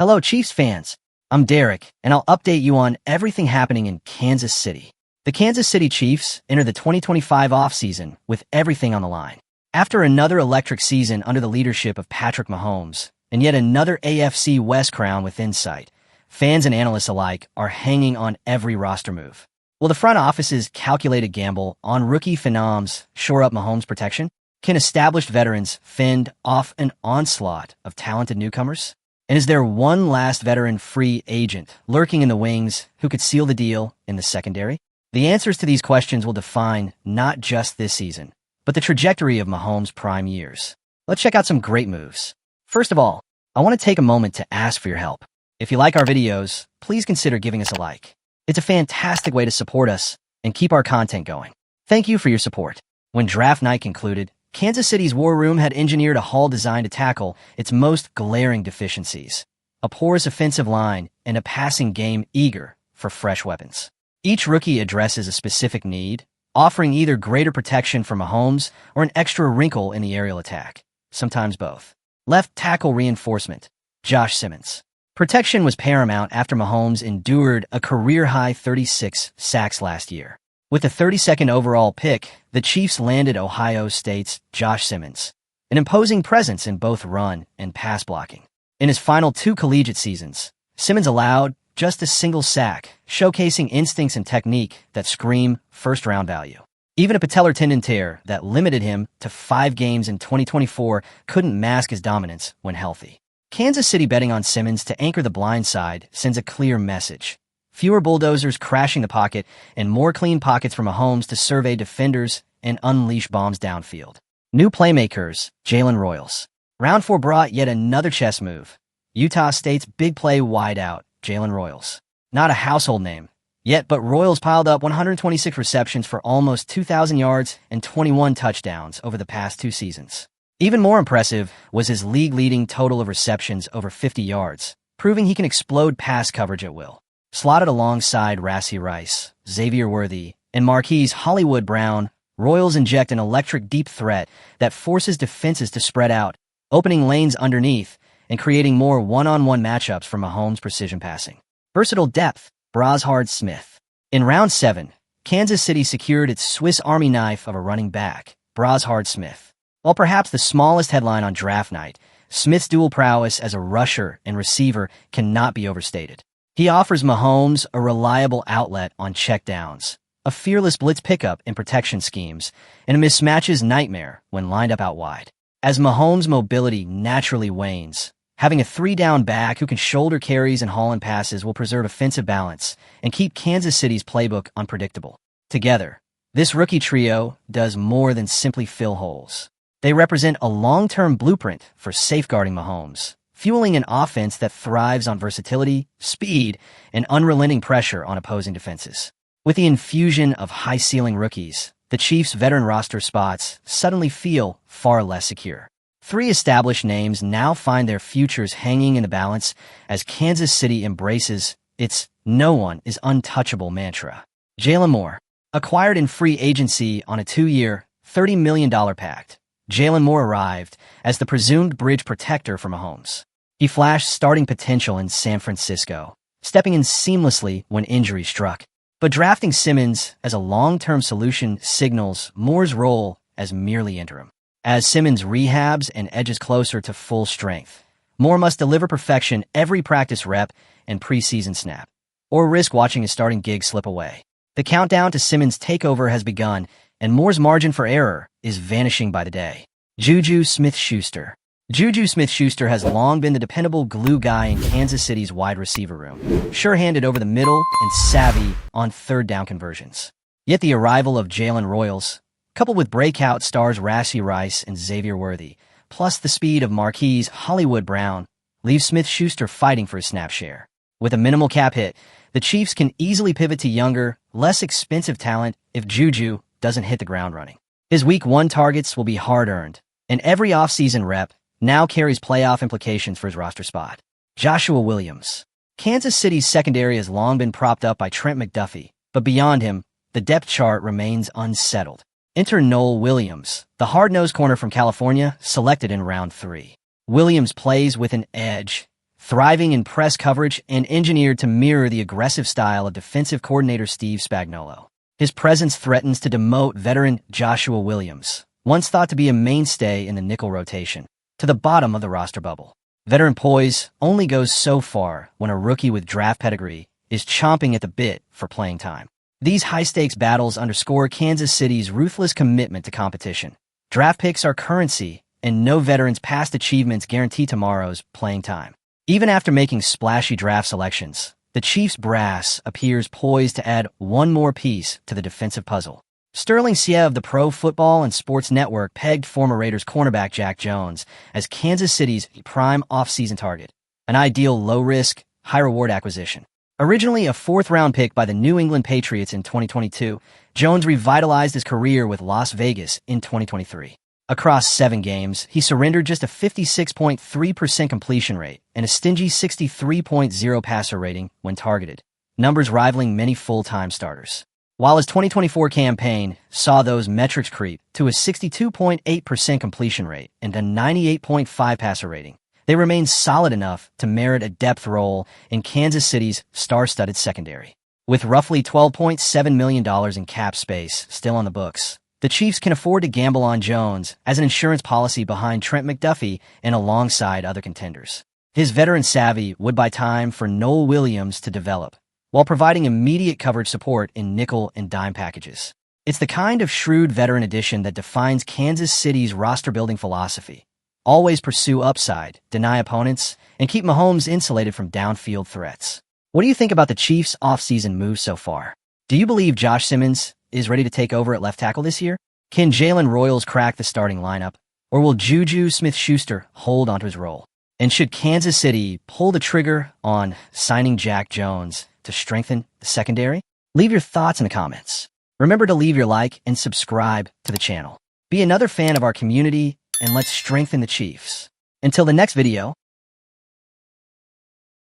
Hello, Chiefs fans. I'm Derek, and I'll update you on everything happening in Kansas City. The Kansas City Chiefs enter the 2025 offseason with everything on the line. After another electric season under the leadership of Patrick Mahomes, and yet another AFC West crown within sight, fans and analysts alike are hanging on every roster move. Will the front office's calculated gamble on rookie phenoms shore up Mahomes' protection? Can established veterans fend off an onslaught of talented newcomers? And is there one last veteran free agent lurking in the wings who could seal the deal in the secondary? The answers to these questions will define not just this season, but the trajectory of Mahomes' prime years. Let's check out some great moves. First of all, I want to take a moment to ask for your help. If you like our videos, please consider giving us a like. It's a fantastic way to support us and keep our content going. Thank you for your support. When draft night concluded, Kansas City's War Room had engineered a haul designed to tackle its most glaring deficiencies: a porous offensive line and a passing game eager for fresh weapons. Each rookie addresses a specific need, offering either greater protection for Mahomes or an extra wrinkle in the aerial attack, sometimes both. Left tackle reinforcement, Josh Simmons. Protection was paramount after Mahomes endured a career-high 36 sacks last year. With the 32nd overall pick, the Chiefs landed Ohio State's Josh Simmons, an imposing presence in both run and pass blocking. In his final 2 collegiate seasons, Simmons allowed just a single sack, showcasing instincts and technique that scream first-round value. Even a patellar tendon tear that limited him to 5 games in 2024 couldn't mask his dominance when healthy. Kansas City betting on Simmons to anchor the blind side sends a clear message: fewer bulldozers crashing the pocket and more clean pockets for Mahomes to survey defenders and unleash bombs downfield. New playmakers, Jalen Royals. Round 4 brought yet another chess move. Utah State's big play wideout, Jalen Royals. Not a household name yet, but Royals piled up 126 receptions for almost 2,000 yards and 21 touchdowns over the past 2 seasons. Even more impressive was his league-leading total of receptions over 50 yards, proving he can explode pass coverage at will. Slotted alongside Rashee Rice, Xavier Worthy, and Marquise Hollywood Brown, Royals inject an electric deep threat that forces defenses to spread out, opening lanes underneath and creating more one-on-one matchups for Mahomes' precision passing. Versatile depth, Brashard Smith. In round 7, Kansas City secured its Swiss Army knife of a running back, Brashard Smith. While perhaps the smallest headline on draft night, Smith's dual prowess as a rusher and receiver cannot be overstated. He offers Mahomes a reliable outlet on checkdowns, a fearless blitz pickup in protection schemes, and a mismatches nightmare when lined up out wide. As Mahomes' mobility naturally wanes, having a 3-down back who can shoulder carries and haul in passes will preserve offensive balance and keep Kansas City's playbook unpredictable. Together, this rookie trio does more than simply fill holes. They represent a long-term blueprint for safeguarding Mahomes, fueling an offense that thrives on versatility, speed, and unrelenting pressure on opposing defenses. With the infusion of high-ceiling rookies, the Chiefs' veteran roster spots suddenly feel far less secure. 3 established names now find their futures hanging in the balance as Kansas City embraces its "no one is untouchable" mantra. Jalen Moore, acquired in free agency on a 2-year, $30 million pact. Jalen Moore arrived as the presumed bridge protector for Mahomes. He flashed starting potential in San Francisco, stepping in seamlessly when injury struck. But drafting Simmons as a long-term solution signals Moore's role as merely interim. As Simmons rehabs and edges closer to full strength, Moore must deliver perfection every practice rep and preseason snap, or risk watching his starting gig slip away. The countdown to Simmons' takeover has begun, and Moore's margin for error is vanishing by the day. Juju Smith-Schuster. Juju Smith-Schuster has long been the dependable glue guy in Kansas City's wide receiver room, sure-handed over the middle and savvy on 3rd-down conversions. Yet the arrival of Jalen Royals, coupled with breakout stars Rashee Rice and Xavier Worthy, plus the speed of Marquise Hollywood Brown, leaves Smith-Schuster fighting for his snap share. With a minimal cap hit, the Chiefs can easily pivot to younger, less expensive talent if Juju doesn't hit the ground running. His Week 1 targets will be hard-earned, and every offseason rep now carries playoff implications for his roster spot. Joshua Williams. Kansas City's secondary has long been propped up by Trent McDuffie, but beyond him, the depth chart remains unsettled. Enter Noel Williams, the hard-nosed corner from California, selected in round 3. Williams plays with an edge, thriving in press coverage and engineered to mirror the aggressive style of defensive coordinator Steve Spagnuolo. His presence threatens to demote veteran Joshua Williams, once thought to be a mainstay in the nickel rotation, to the bottom of the roster bubble. Veteran poise only goes so far when a rookie with draft pedigree is chomping at the bit for playing time. These high-stakes battles underscore Kansas City's ruthless commitment to competition. Draft picks are currency, and no veteran's past achievements guarantee tomorrow's playing time. Even after making splashy draft selections, the Chiefs brass appears poised to add one more piece to the defensive puzzle. Sterling Sia of the Pro Football and Sports Network pegged former Raiders cornerback Jack Jones as Kansas City's prime offseason target, an ideal low-risk, high-reward acquisition. Originally a fourth-round pick by the New England Patriots in 2022, Jones revitalized his career with Las Vegas in 2023. Across 7 games, he surrendered just a 56.3% completion rate and a stingy 63.0 passer rating when targeted, numbers rivaling many full-time starters. While his 2024 campaign saw those metrics creep to a 62.8% completion rate and a 98.5 passer rating, they remain solid enough to merit a depth role in Kansas City's star-studded secondary. With roughly $12.7 million in cap space still on the books, the Chiefs can afford to gamble on Jones as an insurance policy behind Trent McDuffie and alongside other contenders. His veteran savvy would buy time for Noel Williams to develop, while providing immediate coverage support in nickel and dime packages. It's the kind of shrewd veteran addition that defines Kansas City's roster-building philosophy. Always pursue upside, deny opponents, and keep Mahomes insulated from downfield threats. What do you think about the Chiefs' offseason moves so far? Do you believe Josh Simmons is ready to take over at left tackle this year? Can Jalen Royals crack the starting lineup? Or will Juju Smith-Schuster hold onto his role? And should Kansas City pull the trigger on signing Jack Jones to strengthen the secondary? Leave your thoughts in the comments. Remember to leave your like and subscribe to the channel. Be another fan of our community, and let's strengthen the Chiefs. Until the next video,